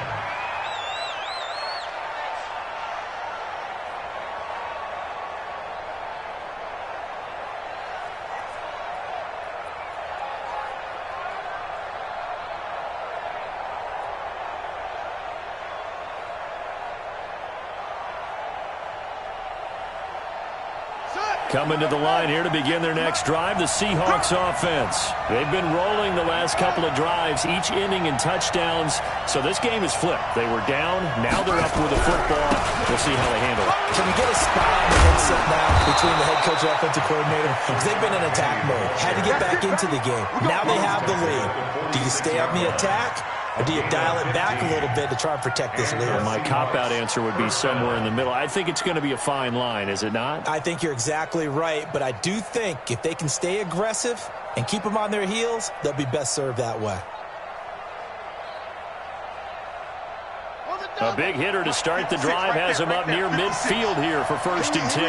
Coming to the line here to begin their next drive, the Seahawks offense. They've been rolling the last couple of drives, each ending in touchdowns. So this game is flipped. They were down. Now they're up with the football. We'll see how they handle it. Can we get a spot on the headset now between the head coach and offensive coordinator? Because they've been in attack mode. Had to get back into the game. Now they have the lead. Do you stay on the attack? Or do you dial it back a little bit to try and protect this lead? Well, my cop-out answer would be somewhere in the middle. I think it's going to be a fine line, is it not? I think you're exactly right, but I do think if they can stay aggressive and keep them on their heels, they'll be best served that way. A big hitter to start the drive has him up near midfield here for first and 10.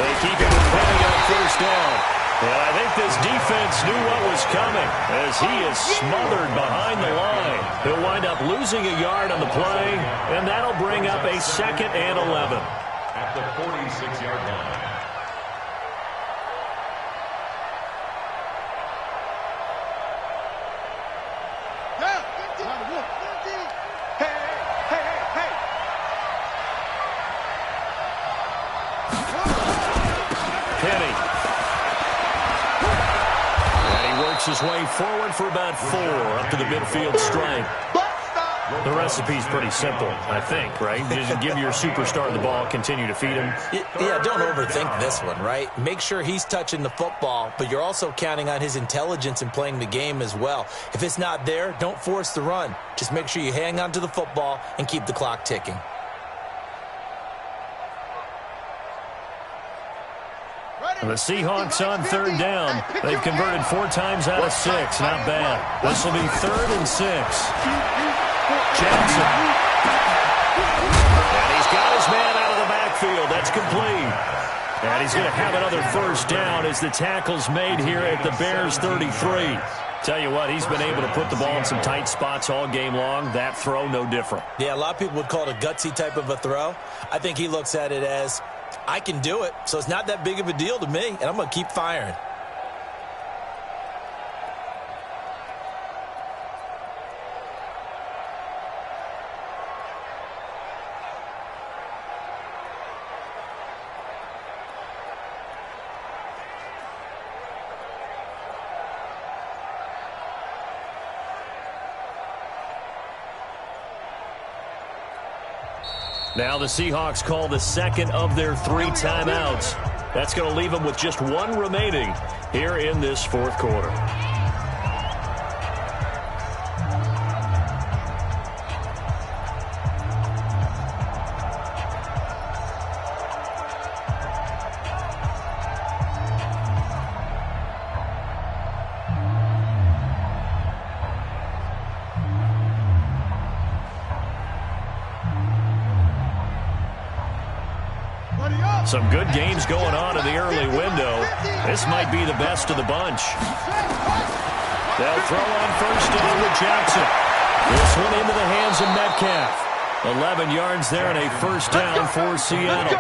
They keep it with Penny on first down. And I think this defense knew what was coming as he is smothered behind the line. He'll wind up losing a yard on the play, and that'll bring up a 2nd and 11. At the 46-yard line. His way forward for about 4 up to the midfield stripe. The recipe's pretty simple, I think, right? Just give your superstar the ball, continue to feed him. Yeah, don't overthink this one, right? Make sure he's touching the football, but you're also counting on his intelligence in playing the game as well. If it's not there, don't force the run. Just make sure you hang on to the football and keep the clock ticking. The Seahawks on 3rd down. They've converted 4 times out of 6. Not bad. This will be 3rd and 6. Jackson. And he's got his man out of the backfield. That's complete. And he's going to have another first down as the tackle's made here at the Bears 33. Tell you what, he's been able to put the ball in some tight spots all game long. That throw, no different. Yeah, a lot of people would call it a gutsy type of a throw. I think he looks at it as, I can do it, so it's not that big of a deal to me, and I'm going to keep firing. Now the Seahawks call the 2nd of their 3 timeouts. That's going to leave them with just 1 remaining here in this 4th quarter. Some good games going on in the early window. This might be the best of the bunch. They'll throw on first down with Jackson. This one into the hands of Metcalf. 11 yards there and a first down for Seattle.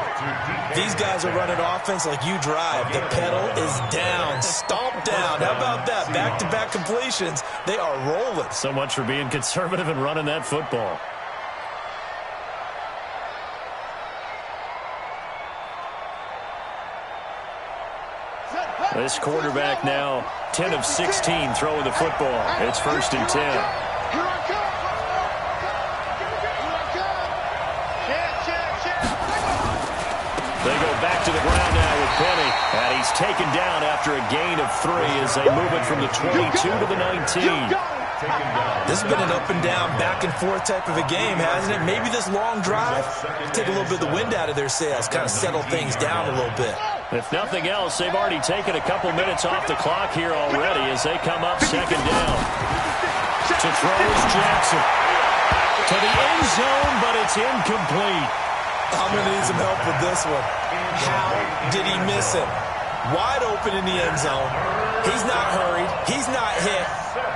These guys are running offense like you drive. The pedal is down, stomp down. How about that? Back-to-back completions. They are rolling. So much for being conservative and running that football. This quarterback now 10 of 16 throwing the football. It's 1st and 10. Here I come. They go back to the ground now with Penny. And he's taken down after a gain of 3 as they move it from the 22 to the 19. This has been an up and down, back and forth type of a game, hasn't it? Maybe this long drive take a little bit of the wind out of their sails, kind of settle things down a little bit. If nothing else, they've already taken a couple minutes off the clock here already as they come up 2nd down. To throw is Jackson. To the end zone, but it's incomplete. I'm going to need some help with this one. How did he miss it? Wide open in the end zone. He's not hurried. He's not hit.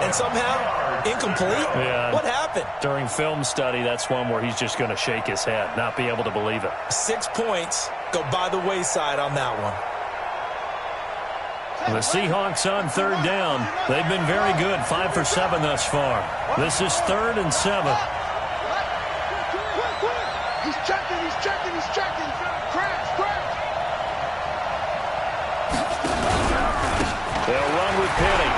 And somehow, incomplete? Yeah. What happened? During film study, that's one where he's just going to shake his head, not be able to believe it. 6 points go by the wayside on that one. The Seahawks on 3rd down. They've been very good, 5 for 7 thus far. This is 3rd and 7. He's checking. Crash. They'll run with Penny.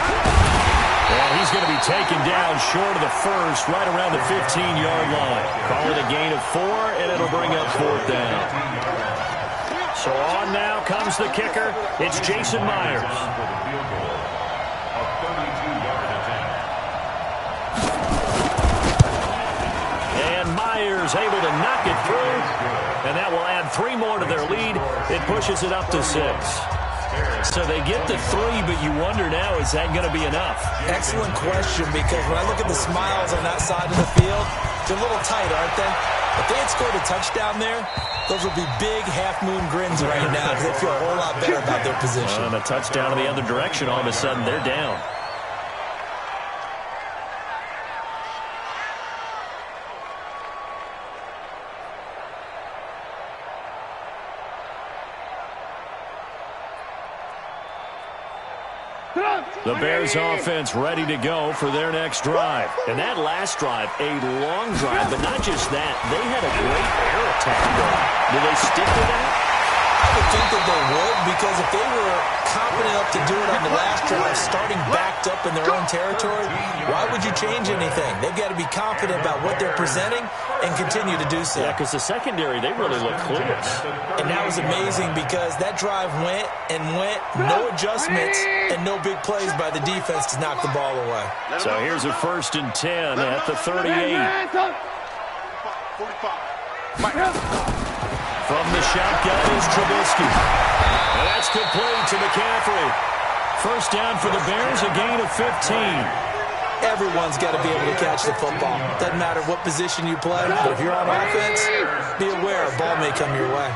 And he's going to be taken down short of the first, right around the 15-yard line. Call it a gain of 4, and it'll bring up 4th down. So on now comes the kicker. It's Jason Myers. And Myers able to knock it through. And that will add 3 more to their lead. It pushes it up to 6. So they get to 3, but you wonder now, is that going to be enough? Excellent question, because when I look at the smiles on that side of the field, they're a little tight, aren't they? If they had scored a touchdown there, those would be big half-moon grins right now because they feel a whole lot better about their position. And a touchdown in the other direction, all of a sudden they're down. The Bears offense ready to go for their next drive. And that last drive, a long drive, but not just that. They had a great air attack going. Do they stick to that? I would think that they would, because if they were confident enough to do it on the last drive, starting backed up in their own territory, why would you change anything? They've got to be confident about what they're presenting and continue to do so. Yeah, because the secondary, they really look clueless. And that was amazing because that drive went, no adjustments, and no big plays by the defense to knock the ball away. So here's a 1st and 10 at the 38. 45. From the shotgun is Trubisky. And that's complete to McCaffrey. 1st down for the Bears, a gain of 15. Everyone's got to be able to catch the football. Doesn't matter what position you play, but if you're on offense, be aware a ball may come your way.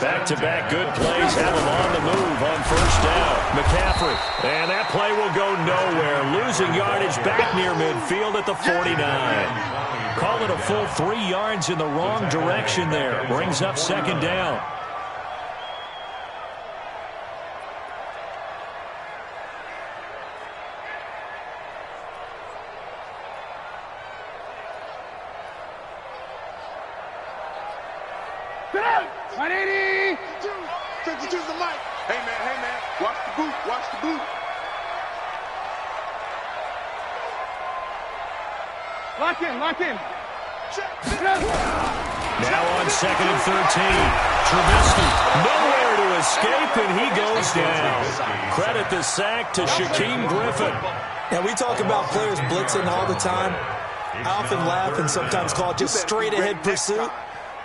Back-to-back good plays have him on the move on 1st down. McCaffrey. And that play will go nowhere. Losing yardage back near midfield at the 49. Call it a full 3 yards in the wrong direction there. Brings up 2nd down. Get out! 180! 52's the mic. Hey, man. Watch the boot. Lock in. Now on 2nd and 13. Trubisky nowhere to escape, and he goes down. Credit the sack to Shaquem Griffin. Now, we talk about players blitzing all the time. I often laugh and sometimes call it just straight-ahead pursuit.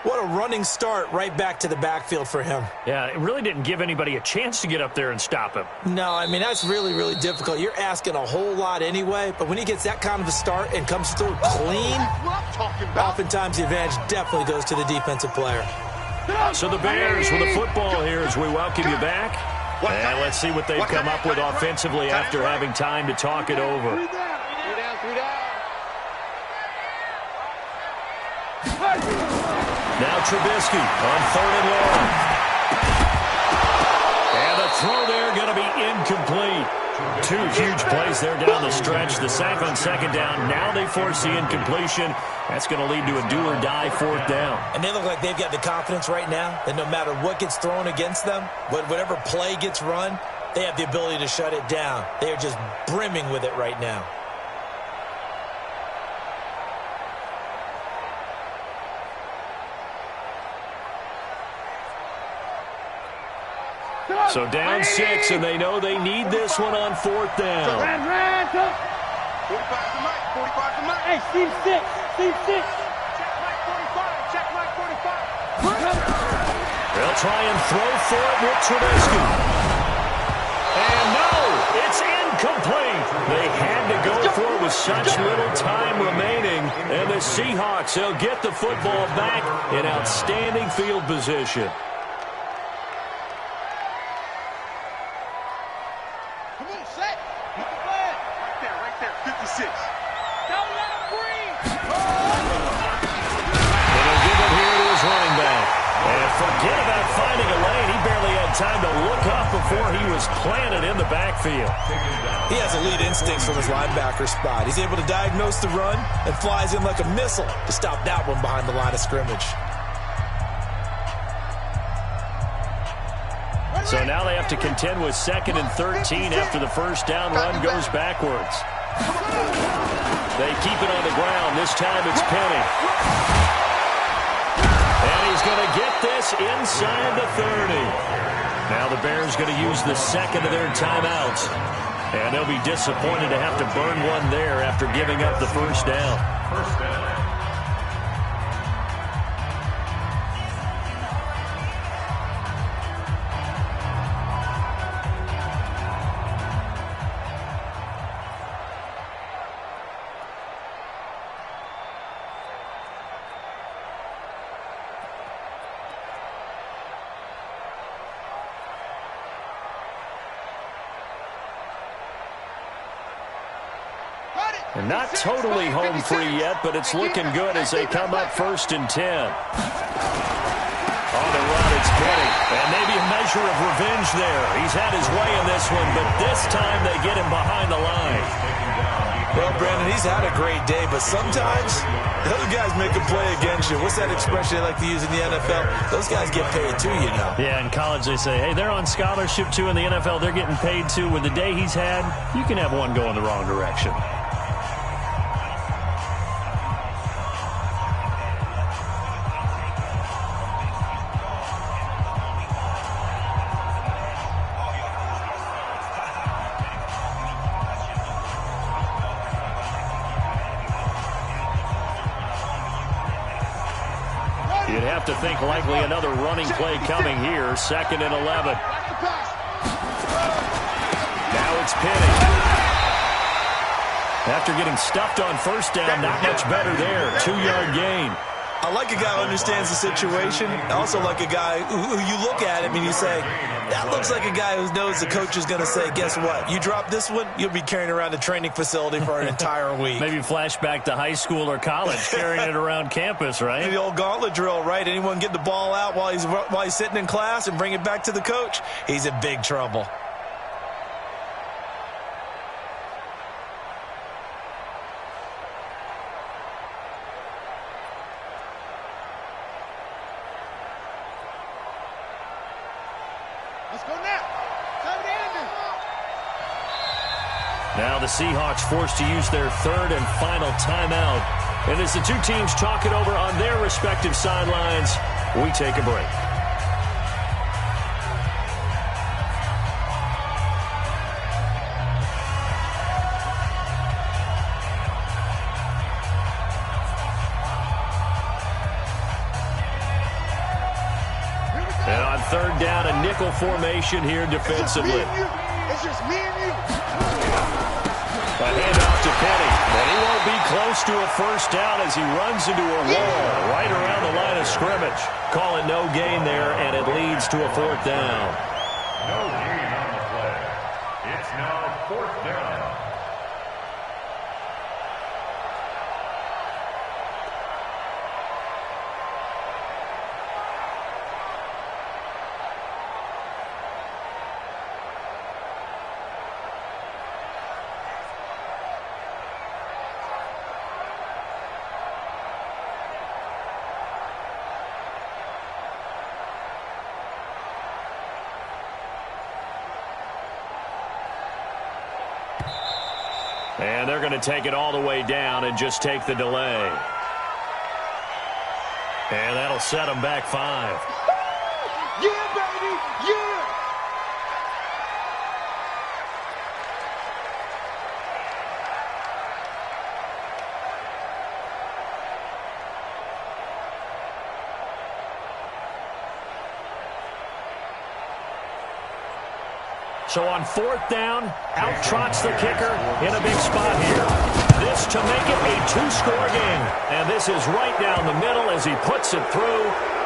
What a running start right back to the backfield for him. Yeah, it really didn't give anybody a chance to get up there and stop him. No, I mean, that's really, really difficult. You're asking a whole lot anyway, but when he gets that kind of a start and comes through clean, oftentimes the advantage definitely goes to the defensive player. So the Bears with the football here as we welcome you back. And let's see what they've come up with offensively after having time to talk it over. 3 down. Now Trubisky on 3rd and long. And the throw there going to be incomplete. 2 huge plays there down the stretch. The sack on 2nd down. Now they force the incompletion. That's going to lead to a do-or-die 4th down. And they look like they've got the confidence right now that no matter what gets thrown against them, whatever play gets run, They have the ability to shut it down. They are just brimming with it right now. So down 6, and they know they need this one on 4th down. 45 to Mike. 45 to Mike. Hey, seam 6. Seam 6. Check Mike 45. Check Mike 45. They'll try and throw for it with Trubisky. And no, it's incomplete. They had to go for it with such little time remaining. And the Seahawks, they'll get the football back in outstanding field position. Come on, set. Hit the flag. Right there. 56. Don't let him breathe. And they'll give it here to his running back. And forget about finding a lane. He barely had time to look up before he was planted in the backfield. He has elite instincts from his linebacker spot. He's able to diagnose the run and flies in like a missile to stop that one behind the line of scrimmage. So now they have to contend with 2nd and 13 after the first down run goes backwards. They keep it on the ground. This time it's Penny. And he's going to get this inside the 30. Now the Bears going to use the second of their timeouts. And they'll be disappointed to have to burn one there after giving up the first down. First down. And not totally home free yet, but it's looking good as they come up 1st and 10. On the run, it's Penny. And maybe a measure of revenge there. He's had his way in this one, but this time they get him behind the line. Well, Brandon, he's had a great day, but sometimes the other guys make a play against you. What's that expression they like to use in the NFL? Those guys get paid too, you know. Yeah, in college they say, hey, they're on scholarship too. In the NFL, they're getting paid too. With the day he's had, you can have one go in the wrong direction. You'd have to think likely another running play coming here. 2nd and 11. Now it's Penny. After getting stuffed on first down, not much better there. 2-yard gain. I like a guy who understands the situation. I also like a guy who you look at him and you say, that looks like a guy who knows the coach is going to say, guess what? You drop this one, you'll be carrying around the training facility for an entire week. Maybe flashback to high school or college, carrying it around campus, right? The old gauntlet drill, right? Anyone get the ball out while he's sitting in class and bring it back to the coach? He's in big trouble. Let's go now. Time to end it. Now the Seahawks forced to use their 3rd and final timeout. And as the two teams talk it over on their respective sidelines, we take a break. And on 3rd down, a nickel formation here defensively. It's just me and you. A handoff to Penny, but he won't be close to a first down as he runs into a wall right around the line of scrimmage. Call it no gain there, and it leads to a 4th down. No gain on the play. It's now 4th down. And they're going to take it all the way down and just take the delay. And that'll set them back 5. Yeah, baby! Yeah! So on 4th down, out trots the kicker in a big spot here. This to make it a 2-score game. And this is right down the middle as he puts it through.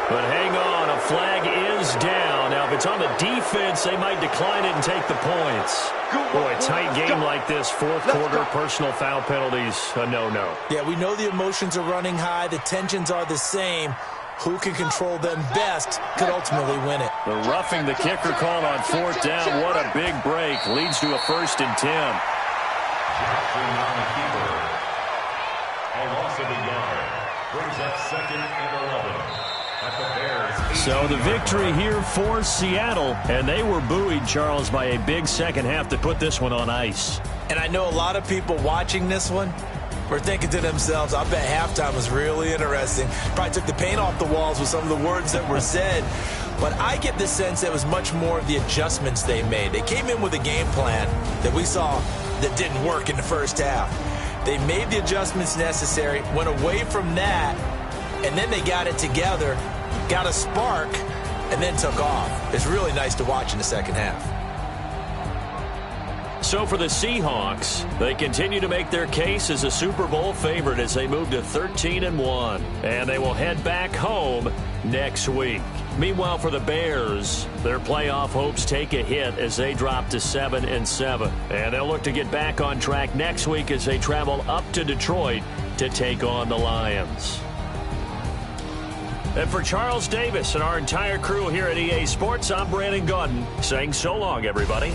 But hang on, a flag is down. Now, if it's on the defense, they might decline it and take the points. Boy, a tight game like this, 4th quarter, personal foul penalties, a no-no. Yeah, we know the emotions are running high. The tensions are the same. Who can control them best could ultimately win it. The roughing the kicker call on 4th down. What a big break. Leads to a 1st and 10. Jackson on the keeper. A loss of a yard. Brings up 2nd and 11. At the Bears. So the victory here for Seattle. And they were buoyed, Charles, by a big second half to put this one on ice. And I know a lot of people watching this one were thinking to themselves, I bet halftime was really interesting. Probably took the paint off the walls with some of the words that were said. But I get the sense it was much more of the adjustments they made. They came in with a game plan that we saw that didn't work in the first half. They made the adjustments necessary, went away from that, and then they got it together, got a spark, and then took off. It's really nice to watch in the second half. So for the Seahawks, they continue to make their case as a Super Bowl favorite as they move to 13-1. And they will head back home next week. Meanwhile, for the Bears, their playoff hopes take a hit as they drop to 7-7. And they'll look to get back on track next week as they travel up to Detroit to take on the Lions. And for Charles Davis and our entire crew here at EA Sports, I'm Brandon Gaudin saying so long, everybody.